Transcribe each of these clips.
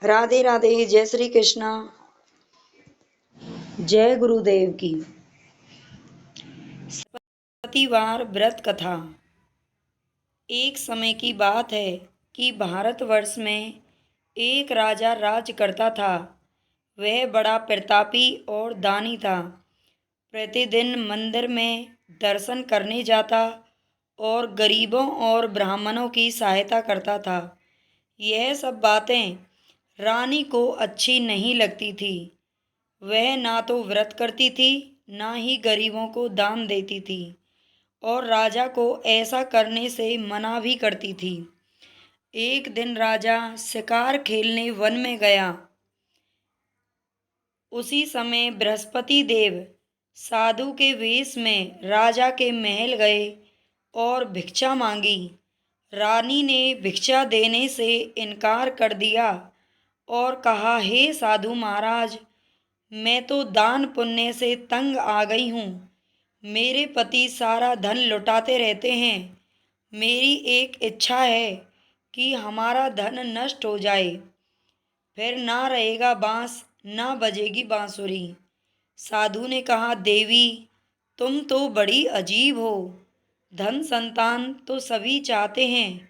राधे राधे। जय श्री कृष्णा। जय गुरुदेव की। प्रतिवार व्रत कथा। एक समय की बात है कि भारतवर्ष में एक राजा राज करता था। वह बड़ा प्रतापी और दानी था। प्रतिदिन मंदिर में दर्शन करने जाता और गरीबों और ब्राह्मणों की सहायता करता था। यह सब बातें रानी को अच्छी नहीं लगती थी। वह ना तो व्रत करती थी, ना ही गरीबों को दान देती थी और राजा को ऐसा करने से मना भी करती थी। एक दिन राजा शिकार खेलने वन में गया। उसी समय बृहस्पति देव साधु के वेश में राजा के महल गए और भिक्षा मांगी। रानी ने भिक्षा देने से इनकार कर दिया और कहा, हे साधु महाराज, मैं तो दान पुण्य से तंग आ गई हूँ। मेरे पति सारा धन लुटाते रहते हैं। मेरी एक इच्छा है कि हमारा धन नष्ट हो जाए, फिर ना रहेगा बांस, ना बजेगी बांसुरी। साधु ने कहा, देवी, तुम तो बड़ी अजीब हो। धन संतान तो सभी चाहते हैं,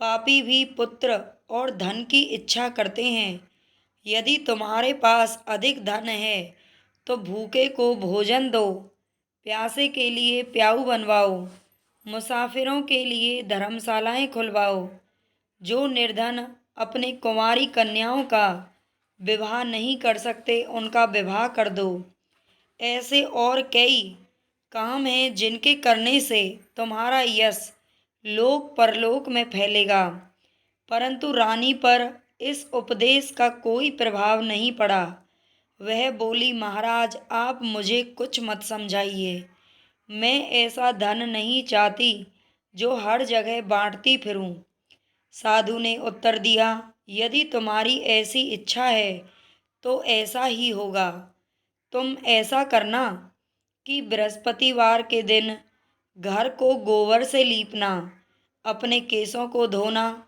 पापी भी पुत्र और धन की इच्छा करते हैं। यदि तुम्हारे पास अधिक धन है तो भूखे को भोजन दो, प्यासे के लिए प्याऊ बनवाओ, मुसाफिरों के लिए धर्मशालाएं खुलवाओ। जो निर्धन अपने कुंवारी कन्याओं का विवाह नहीं कर सकते, उनका विवाह कर दो। ऐसे और कई काम हैं जिनके करने से तुम्हारा यश लोक परलोक में फैलेगा। परंतु रानी पर इस उपदेश का कोई प्रभाव नहीं पड़ा। वह बोली, महाराज, आप मुझे कुछ मत समझाइए। मैं ऐसा धन नहीं चाहती जो हर जगह बांटती फिरूं। साधु ने उत्तर दिया, यदि तुम्हारी ऐसी इच्छा है तो ऐसा ही होगा। तुम ऐसा करना कि बृहस्पतिवार के दिन घर को गोबर से लीपना, अपने केसों को धोना,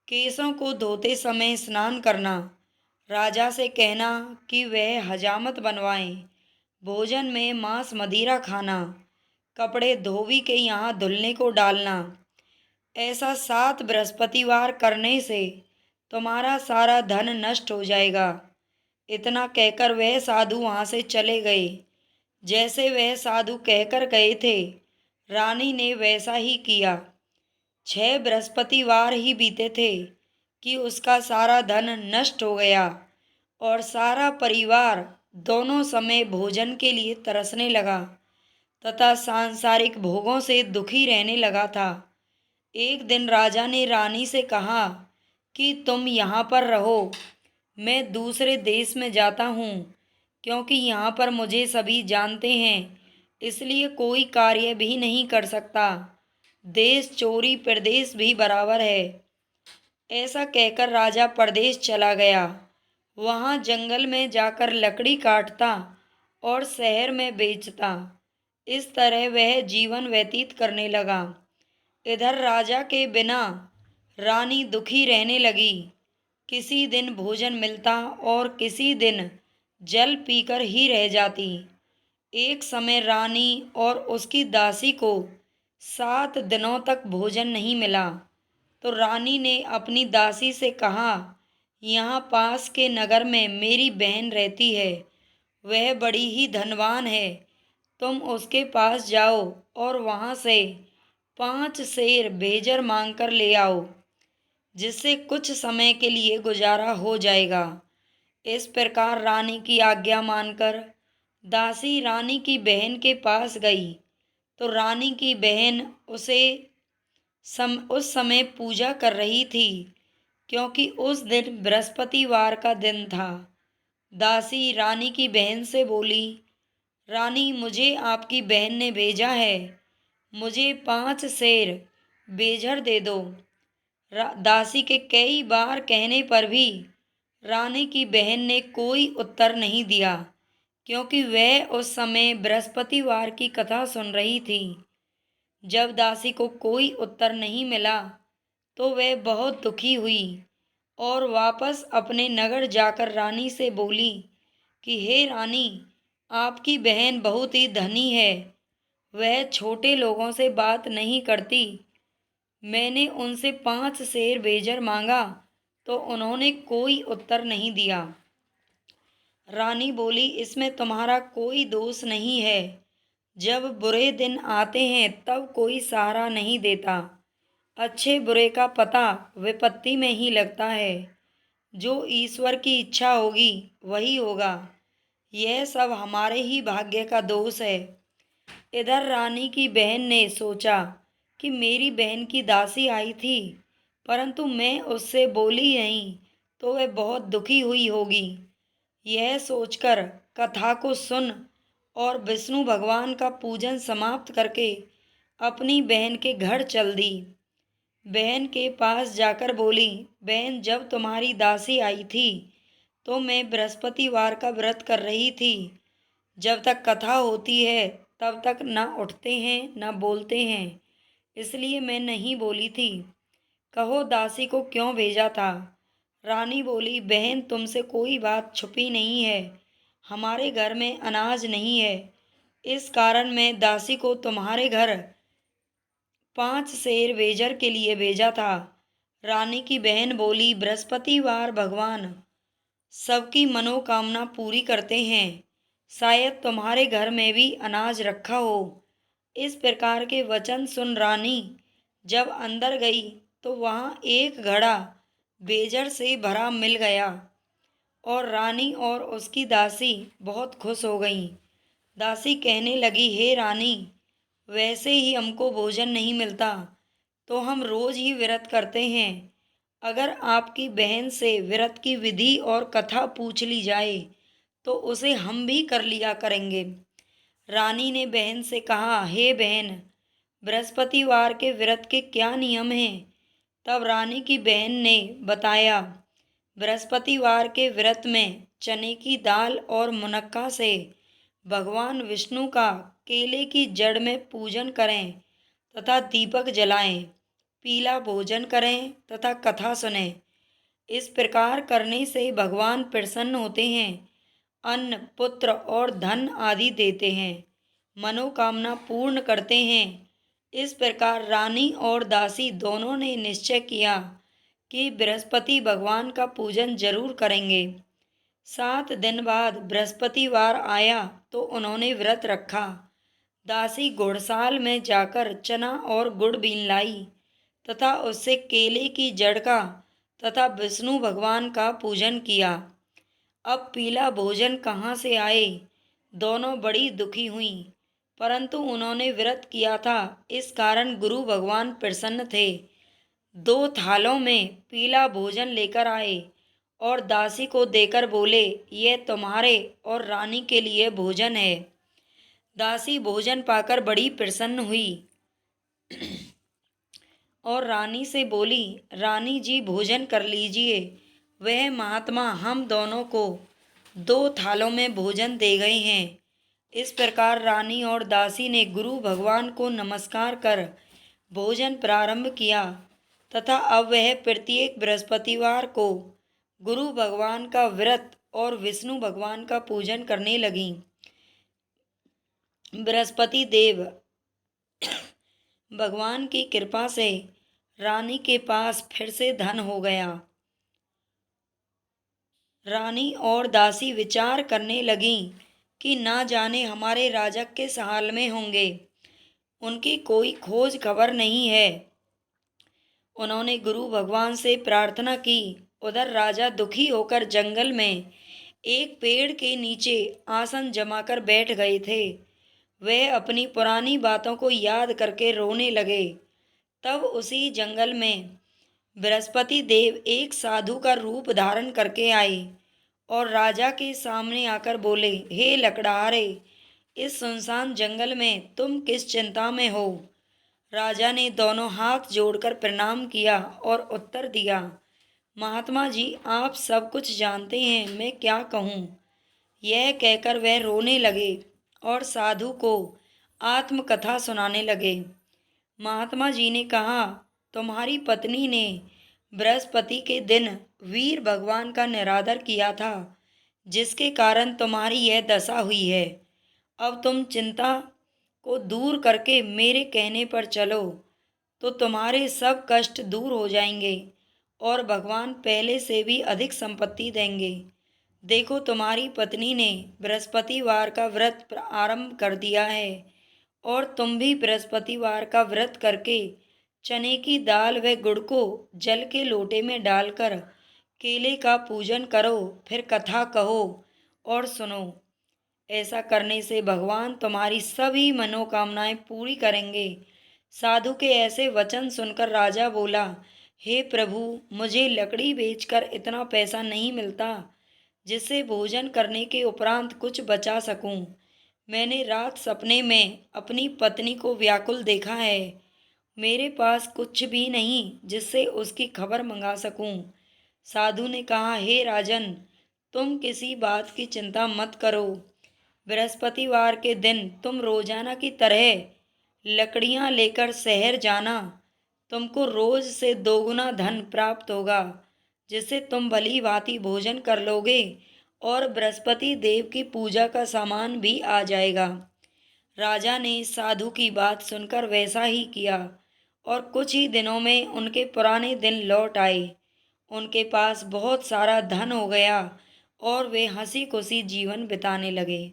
केसों को धोते समय स्नान करना, राजा से कहना कि वह हजामत बनवाएं, भोजन में मांस मदिरा खाना, कपड़े धोबी के यहाँ धुलने को डालना। ऐसा 7 बृहस्पतिवार करने से तुम्हारा सारा धन नष्ट हो जाएगा। इतना कहकर वह साधु वहाँ से चले गए। जैसे वह साधु कहकर गए थे, रानी ने वैसा ही किया। 6 बृहस्पतिवार ही बीते थे कि उसका सारा धन नष्ट हो गया और सारा परिवार दोनों समय भोजन के लिए तरसने लगा तथा सांसारिक भोगों से दुखी रहने लगा था। एक दिन राजा ने रानी से कहा कि तुम यहाँ पर रहो, मैं दूसरे देश में जाता हूँ, क्योंकि यहाँ पर मुझे सभी जानते हैं, इसलिए कोई कार्य भी नहीं कर सकता। देश चोरी प्रदेश भी बराबर है। ऐसा कहकर राजा परदेश चला गया। वहाँ जंगल में जाकर लकड़ी काटता और शहर में बेचता। इस तरह वह जीवन व्यतीत करने लगा। इधर राजा के बिना रानी दुखी रहने लगी। किसी दिन भोजन मिलता और किसी दिन जल पीकर ही रह जाती। एक समय रानी और उसकी दासी को 7 दिनों तक भोजन नहीं मिला तो रानी ने अपनी दासी से कहा, यहाँ पास के नगर में मेरी बहन रहती है, वह बड़ी ही धनवान है। तुम उसके पास जाओ और वहाँ से 5 सेर भेजर मांग कर ले आओ, जिससे कुछ समय के लिए गुजारा हो जाएगा। इस प्रकार रानी की आज्ञा मानकर दासी रानी की बहन के पास गई तो रानी की बहन उस समय पूजा कर रही थी, क्योंकि उस दिन बृहस्पतिवार का दिन था। दासी रानी की बहन से बोली, रानी, मुझे आपकी बहन ने भेजा है, मुझे 5 सेर बेझर दे दो। दासी के कई बार कहने पर भी रानी की बहन ने कोई उत्तर नहीं दिया, क्योंकि वह उस समय बृहस्पतिवार की कथा सुन रही थी। जब दासी को कोई उत्तर नहीं मिला तो वह बहुत दुखी हुई और वापस अपने नगर जाकर रानी से बोली कि हे रानी, आपकी बहन बहुत ही धनी है, वह छोटे लोगों से बात नहीं करती। मैंने उनसे 5 शेर बेजर मांगा तो उन्होंने कोई उत्तर नहीं दिया। रानी बोली, इसमें तुम्हारा कोई दोष नहीं है। जब बुरे दिन आते हैं तब कोई सहारा नहीं देता। अच्छे बुरे का पता विपत्ति में ही लगता है। जो ईश्वर की इच्छा होगी वही होगा। यह सब हमारे ही भाग्य का दोष है। इधर रानी की बहन ने सोचा कि मेरी बहन की दासी आई थी, परंतु मैं उससे बोली नहीं तो वह बहुत दुखी हुई होगी। यह सोचकर कथा को सुन और विष्णु भगवान का पूजन समाप्त करके अपनी बहन के घर चल दी। बहन के पास जाकर बोली, बहन, जब तुम्हारी दासी आई थी तो मैं बृहस्पतिवार का व्रत कर रही थी। जब तक कथा होती है तब तक न उठते हैं न बोलते हैं, इसलिए मैं नहीं बोली थी। कहो दासी को क्यों भेजा था? रानी बोली, बहन, तुमसे कोई बात छुपी नहीं है। हमारे घर में अनाज नहीं है, इस कारण मैं दासी को तुम्हारे घर 5 शेर बेजर के लिए भेजा था। रानी की बहन बोली, बृहस्पतिवार भगवान सबकी मनोकामना पूरी करते हैं, शायद तुम्हारे घर में भी अनाज रखा हो। इस प्रकार के वचन सुन रानी जब अंदर गई तो वहाँ एक घड़ा बेजर से भरा मिल गया और रानी और उसकी दासी बहुत खुश हो गईं। दासी कहने लगी, हे रानी, वैसे ही हमको भोजन नहीं मिलता तो हम रोज ही व्रत करते हैं। अगर आपकी बहन से व्रत की विधि और कथा पूछ ली जाए तो उसे हम भी कर लिया करेंगे। रानी ने बहन से कहा, हे बहन, बृहस्पतिवार के व्रत के क्या नियम हैं? तब रानी की बहन ने बताया, बृहस्पतिवार के व्रत में चने की दाल और मुनक्का से भगवान विष्णु का केले की जड़ में पूजन करें तथा दीपक जलाएं, पीला भोजन करें तथा कथा सुनें। इस प्रकार करने से भगवान प्रसन्न होते हैं, अन्न, पुत्र और धन आदि देते हैं, मनोकामना पूर्ण करते हैं। इस प्रकार रानी और दासी दोनों ने निश्चय किया कि बृहस्पति भगवान का पूजन जरूर करेंगे। 7 दिन बाद बृहस्पतिवार आया तो उन्होंने व्रत रखा। दासी घुड़साल में जाकर चना और गुड़ बीन लाई तथा उससे केले की जड़ का तथा विष्णु भगवान का पूजन किया। अब पीला भोजन कहाँ से आए? दोनों बड़ी दुखी हुईं, परंतु उन्होंने व्रत किया था, इस कारण गुरु भगवान प्रसन्न थे। 2 थालों में पीला भोजन लेकर आए और दासी को देकर बोले, यह तुम्हारे और रानी के लिए भोजन है। दासी भोजन पाकर बड़ी प्रसन्न हुई और रानी से बोली, रानी जी, भोजन कर लीजिए। वह महात्मा हम दोनों को 2 थालों में भोजन दे गए हैं। इस प्रकार रानी और दासी ने गुरु भगवान को नमस्कार कर भोजन प्रारंभ किया तथा अब वह प्रत्येक बृहस्पतिवार को गुरु भगवान का व्रत और विष्णु भगवान का पूजन करने लगीं। बृहस्पति देव भगवान की कृपा से रानी के पास फिर से धन हो गया। रानी और दासी विचार करने लगीं कि ना जाने हमारे राजा किस हाल में होंगे, उनकी कोई खोज खबर नहीं है। उन्होंने गुरु भगवान से प्रार्थना की। उधर राजा दुखी होकर जंगल में एक पेड़ के नीचे आसन जमाकर बैठ गए थे। वे अपनी पुरानी बातों को याद करके रोने लगे। तब उसी जंगल में बृहस्पति देव एक साधु का रूप धारण करके आए और राजा के सामने आकर बोले, हे लकड़हारे, इस सुनसान जंगल में तुम किस चिंता में हो? राजा ने दोनों हाथ जोड़कर प्रणाम किया और उत्तर दिया, महात्मा जी, आप सब कुछ जानते हैं, मैं क्या कहूँ। यह कहकर वह रोने लगे और साधु को आत्मकथा सुनाने लगे। महात्मा जी ने कहा, तुम्हारी पत्नी ने बृहस्पति के दिन वीर भगवान का निरादर किया था, जिसके कारण तुम्हारी यह दशा हुई है। अब तुम चिंता को दूर करके मेरे कहने पर चलो, तो तुम्हारे सब कष्ट दूर हो जाएंगे और भगवान पहले से भी अधिक संपत्ति देंगे। देखो, तुम्हारी पत्नी ने बृहस्पतिवार का व्रत आरंभ कर दिया है, और तुम भी बृहस्पतिवार का व्रत करके चने की दाल व गुड़ को जल के लोटे में डालकर केले का पूजन करो, फिर कथा कहो और सुनो। ऐसा करने से भगवान तुम्हारी सभी मनोकामनाएं पूरी करेंगे। साधु के ऐसे वचन सुनकर राजा बोला, हे प्रभु, मुझे लकड़ी बेचकर इतना पैसा नहीं मिलता जिससे भोजन करने के उपरांत कुछ बचा सकूं। मैंने रात सपने में अपनी पत्नी को व्याकुल देखा है। मेरे पास कुछ भी नहीं जिससे उसकी खबर मंगा सकूं। साधु ने कहा, हे राजन, तुम किसी बात की चिंता मत करो। बृहस्पतिवार के दिन तुम रोजाना की तरह लकड़ियां लेकर शहर जाना। तुमको रोज से दोगुना धन प्राप्त होगा, जिससे तुम भली भांति भोजन कर लोगे और बृहस्पति देव की पूजा का सामान भी आ जाएगा। राजा ने साधु की बात सुनकर वैसा ही किया, और कुछ ही दिनों में उनके पुराने दिन लौट आए। उनके पास बहुत सारा धन हो गया और वे हंसी खुशी जीवन बिताने लगे।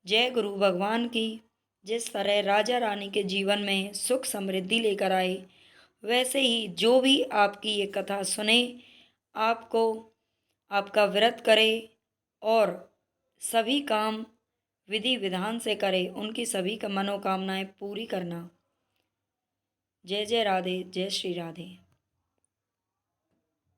जय गुरु भगवान की। जिस तरह राजा रानी के जीवन में सुख समृद्धि लेकर आए, वैसे ही जो भी आपकी ये कथा सुने, आपको आपका व्रत करे और सभी काम विधि विधान से करे, उनकी सभी का मनोकामनाएं पूरी करना। जय जय राधे, जय श्री राधे।